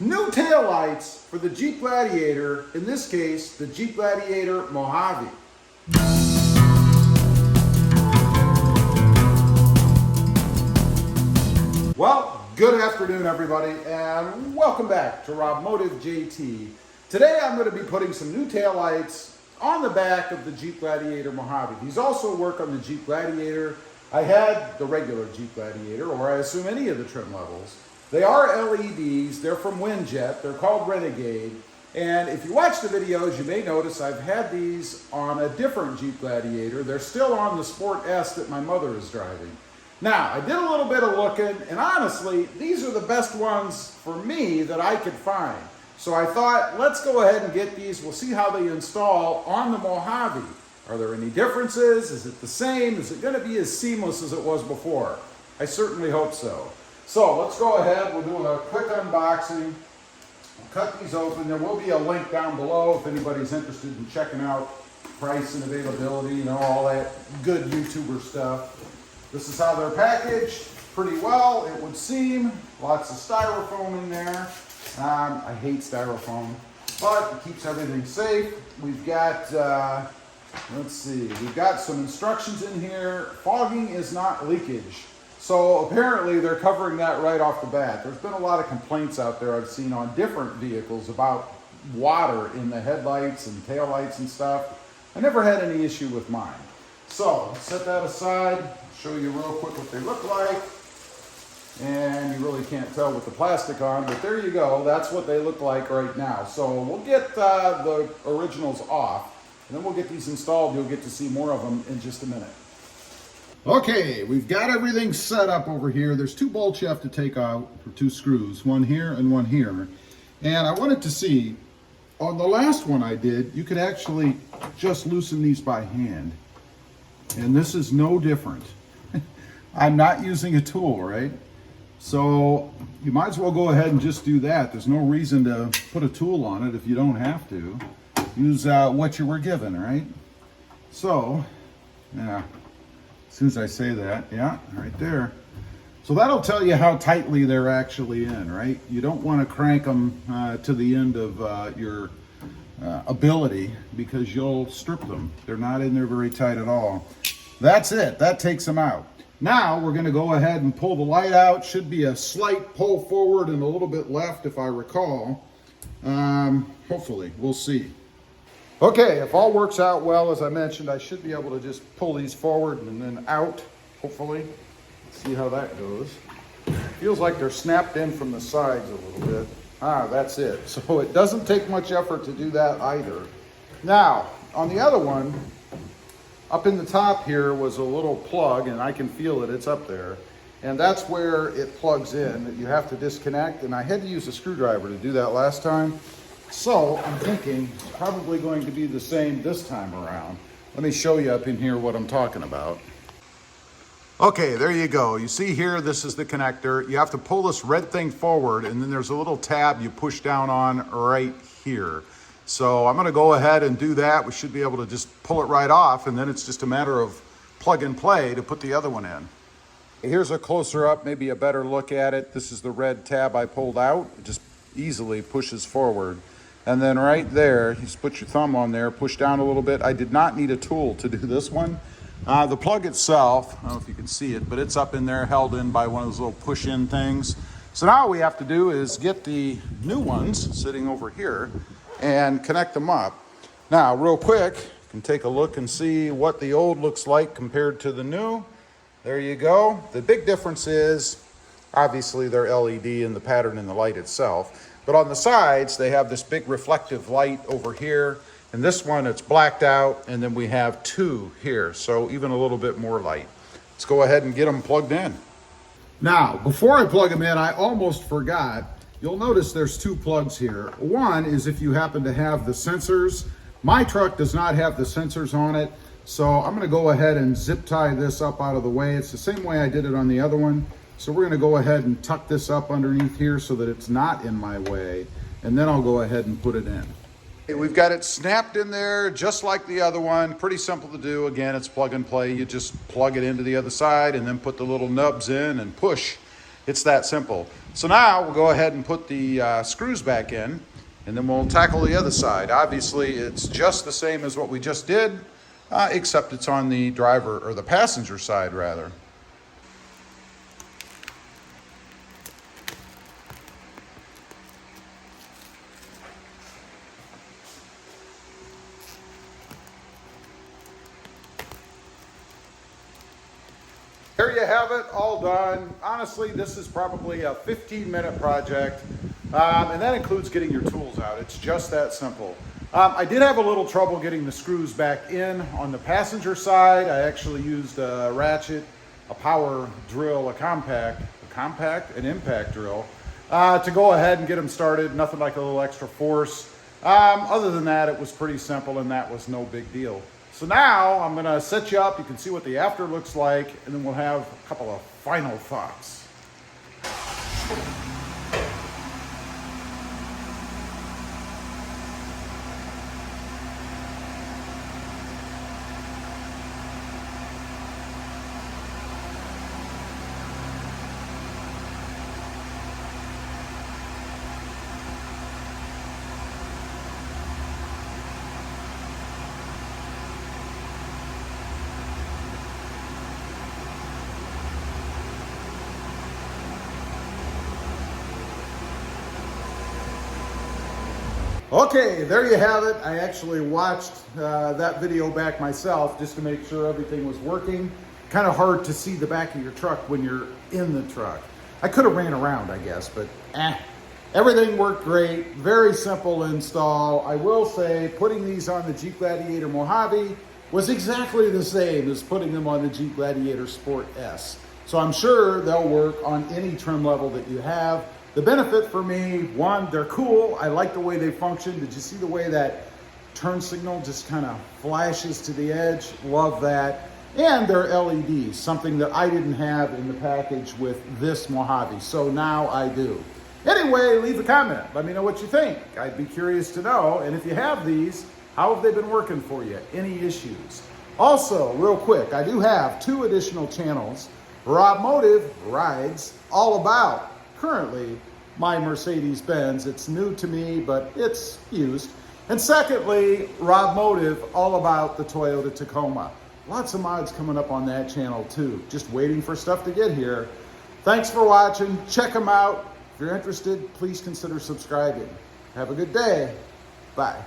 New taillights for the Jeep Gladiator, in this case, the Jeep Gladiator Mojave. Well, good afternoon everybody, and welcome back to robmotivejt. Today I'm going to be putting some new taillights on the back of the Jeep Gladiator Mojave. These also work on the Jeep Gladiator. I had the regular Jeep Gladiator, or I assume any of the trim levels. They are LEDs, they're from Winjet, they're called Renegade, and if you watch the videos you may notice I've had these on a different Jeep Gladiator. They're still on the Sport S that my mother is driving. Now, I did a little bit of looking, and honestly, these are the best ones for me that I could find. So I thought, let's go ahead and get these. We'll see how they install on the Mojave. Are there any differences? Is it the same? Is it going to be as seamless as it was before? I certainly hope so. So let's go ahead, we'll do a quick unboxing, we'll cut these open. There will be a link down below if anybody's interested in checking out price and availability, you know, all that good YouTuber stuff. This is how they're packaged, pretty well, it would seem. Lots of styrofoam in there. I hate styrofoam, but it keeps everything safe. We've got, let's see, we've got some instructions in here. Fogging is not leakage. So apparently they're covering that right off the bat. There's been a lot of complaints out there I've seen on different vehicles about water in the headlights and taillights and stuff. I never had any issue with mine. So set that aside, show you real quick what they look like. And you really can't tell with the plastic on, but there you go. That's what they look like right now. So we'll get the originals off, and then we'll get these installed. You'll get to see more of them in just a minute. Okay, we've got everything set up over here. There's two bolts you have to take out for two screws, one here and one here. And I wanted to see, on the last one I did, you could actually just loosen these by hand. And this is no different. I'm not using a tool, right? So you might as well go ahead and just do that. There's no reason to put a tool on it if you don't have to. Use what you were given, right? So, yeah. As soon as I say that, yeah, right there. So that'll tell you how tightly they're actually in, right? You don't want to crank them to the end of your ability because you'll strip them. They're not in there very tight at all. That's it. That takes them out. Now we're going to go ahead and pull the light out. Should be a slight pull forward and a little bit left if I recall. Hopefully, we'll see. Okay, if all works out well, as I mentioned, I should be able to just pull these forward and then out, hopefully. See how that goes. Feels like they're snapped in from the sides a little bit. That's it. So it doesn't take much effort to do that either. Now, on the other one, up in the top here was a little plug, and I can feel it, it's up there. And that's where it plugs in, that you have to disconnect. And I had to use a screwdriver to do that last time. So I'm thinking it's probably going to be the same this time around. Let me show you up in here what I'm talking about. Okay, there you go. You see here, this is the connector. You have to pull this red thing forward, and then there's a little tab you push down on right here. So I'm gonna go ahead and do that. We should be able to just pull it right off, and then it's just a matter of plug and play to put the other one in. Here's a closer up, maybe a better look at it. This is the red tab I pulled out. It just easily pushes forward. And then right there, you just put your thumb on there, push down a little bit. I did not need a tool to do this one. The plug itself, I don't know if you can see it, but it's up in there, held in by one of those little push-in things. So now what we have to do is get the new ones sitting over here and connect them up. Now, real quick, you can take a look and see what the old looks like compared to the new. There you go. The big difference is, obviously, they're LED in the pattern in the light itself. But on the sides, they have this big reflective light over here. And this one, it's blacked out. And then we have two here. So even a little bit more light. Let's go ahead and get them plugged in. Now, before I plug them in, I almost forgot. You'll notice there's two plugs here. One is if you happen to have the sensors. My truck does not have the sensors on it. So I'm going to go ahead and zip tie this up out of the way. It's the same way I did it on the other one. So we're going to go ahead and tuck this up underneath here so that it's not in my way. And then I'll go ahead and put it in. Okay, we've got it snapped in there just like the other one. Pretty simple to do. Again, it's plug and play. You just plug it into the other side and then put the little nubs in and push. It's that simple. So now we'll go ahead and put the screws back in, and then we'll tackle the other side. Obviously, it's just the same as what we just did, except it's on the driver, or the passenger side rather. There you have it, all done. Honestly, this is probably a 15-minute project, and that includes getting your tools out. It's just that simple. I did have a little trouble getting the screws back in on the passenger side. I actually used a ratchet, a power drill, an impact drill, to go ahead and get them started. Nothing like a little extra force. Other than that, it was pretty simple, and that was no big deal. So now I'm gonna set you up. You can see what the after looks like, and then we'll have a couple of final thoughts. Okay, there you have it. I actually watched that video back myself just to make sure everything was working. Kind of hard to see the back of your truck when you're in the truck. I could have ran around, I guess, but everything worked great. Very simple install. I will say putting these on the Jeep Gladiator Mojave was exactly the same as putting them on the Jeep Gladiator Sport S. So I'm sure they'll work on any trim level that you have. The benefit for me, one, they're cool. I like the way they function. Did you see the way that turn signal just kind of flashes to the edge? Love that. And they're LEDs, something that I didn't have in the package with this Mojave. So now I do. Anyway, leave a comment. Let me know what you think. I'd be curious to know. And if you have these, how have they been working for you? Any issues? Also, real quick, I do have 2 additional channels. Rob Motive rides all about, currently, my Mercedes-Benz. It's new to me, but it's used. And secondly, Rob Motive, all about the Toyota Tacoma. Lots of mods coming up on that channel too. Just waiting for stuff to get here. Thanks for watching. Check them out. If you're interested, please consider subscribing. Have a good day. Bye.